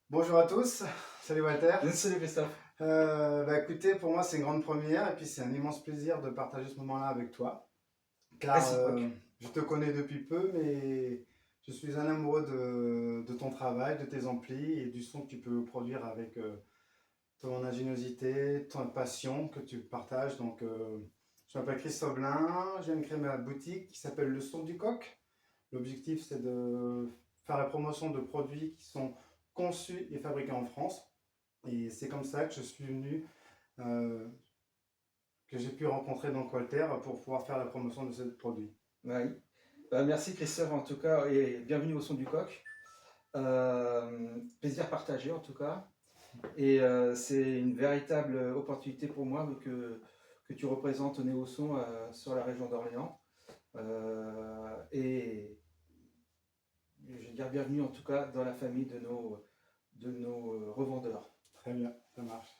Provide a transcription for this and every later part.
Bonjour à tous, salut Walter. Salut Christophe. Écoutez, pour moi c'est une grande première et puis c'est un immense plaisir de partager ce moment-là avec toi. Car Réciproque. je te connais depuis peu, mais je suis un amoureux de ton travail, de tes amplis et du son que tu peux produire avec ton ingéniosité, ton passion que tu partages. Je m'appelle Christophe Blin, je viens de créer ma boutique qui s'appelle Le Son du Coq. L'objectif c'est de faire la promotion de produits qui sont conçus et fabriqués en France. Et c'est comme ça que je suis venu, euh, que j'ai pu rencontrer donc Walter pour pouvoir faire la promotion de ce produit. Oui. Merci Christophe en tout cas et bienvenue au son du coq. Plaisir partagé en tout cas. Et c'est une véritable opportunité pour moi que tu représentes Néo-Son sur la région d'Orléans. Et je veux dire bienvenue en tout cas dans la famille de nos revendeurs. Très bien, ça marche.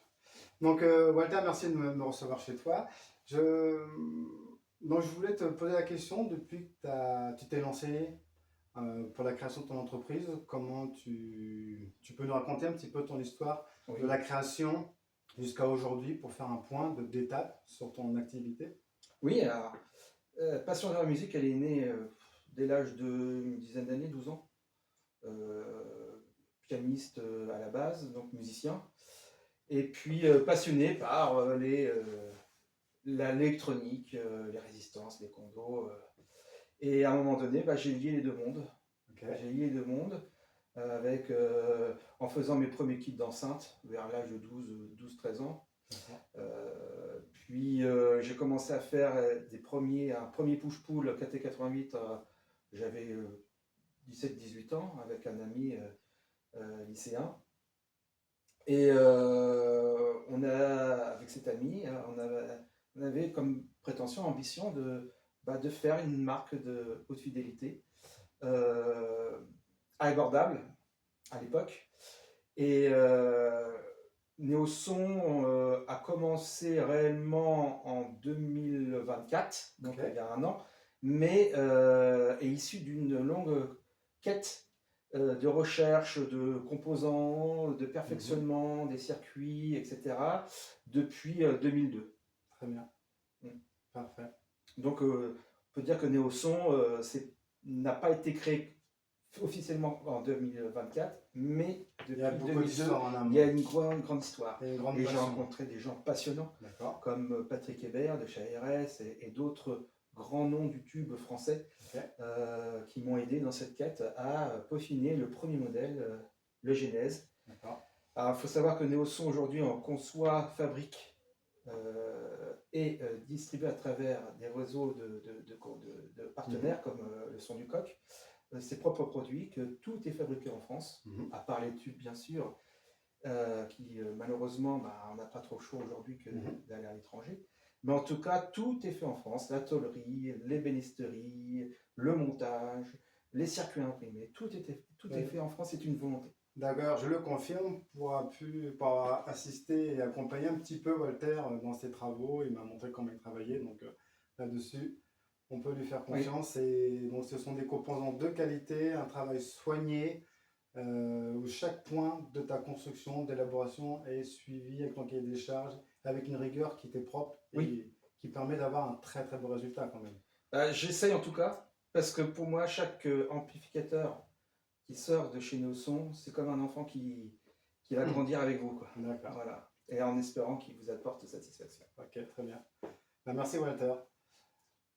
Walter, merci de me recevoir chez toi. Je, je voulais te poser la question, depuis que tu t'es lancé pour la création de ton entreprise, comment tu peux nous raconter un petit peu ton histoire Oui. de la création jusqu'à aujourd'hui pour faire un point d'étape sur ton activité? Oui, alors, passion de la musique, elle est née dès l'âge d'une dizaine d'années, 12 ans. Pianiste à la base, donc musicien, et puis passionné par l'électronique, les résistances, les condos. Et à un moment donné, j'ai lié les deux mondes. Okay. J'ai lié les deux mondes en faisant mes premiers kits d'enceinte vers l'âge de 12-13 ans. Puis j'ai commencé à faire un premier push-pull KT88, j'avais 17-18 ans, avec un ami lycéen. Et avec cet ami, on avait comme prétention, ambition de faire une marque de haute fidélité abordable à l'époque. Et Néo-Son a commencé réellement en 2024, donc Okay. il y a un an, mais est issu d'une longue quête de recherche de composants, de perfectionnement des circuits, etc., depuis 2002. Très bien. Mm. Parfait. Donc, on peut dire que Néo-Son n'a pas été créé officiellement en 2024, mais depuis 2002, il y a une grande histoire. Et j'ai rencontré des gens passionnants, comme Patrick Hébert de chez ARS et d'autres grands noms du tube français, qui m'ont aidé dans cette quête à peaufiner le premier modèle, le Genèse. Alors, il faut savoir que Néo-Son aujourd'hui en conçoit, fabrique et distribue à travers des réseaux de partenaires comme le Son du Coq ses propres produits, que tout est fabriqué en France, à part les tubes bien sûr, qui malheureusement on n'a pas trop le choix aujourd'hui que d'aller à l'étranger. Mais en tout cas, tout est fait en France, la tôlerie, l'ébénisterie, le montage, les circuits imprimés, tout est fait en France, c'est une volonté. D'accord, je le confirme, pour assister et accompagner un petit peu Walter dans ses travaux. Il m'a montré comment il travaillait, donc là-dessus, on peut lui faire confiance. Oui. Et donc, ce sont des composants de qualité, un travail soigné, où chaque point de ta construction, d'élaboration est suivi avec ton cahier des charges, avec une rigueur qui t'est propre et qui permet d'avoir un très très beau résultat quand même. J'essaye en tout cas, parce que pour moi, chaque amplificateur qui sort de chez Néo-Son, c'est comme un enfant qui va grandir avec vous, quoi. D'accord. Voilà. Et en espérant qu'il vous apporte satisfaction. Ok, très bien. Merci Walter.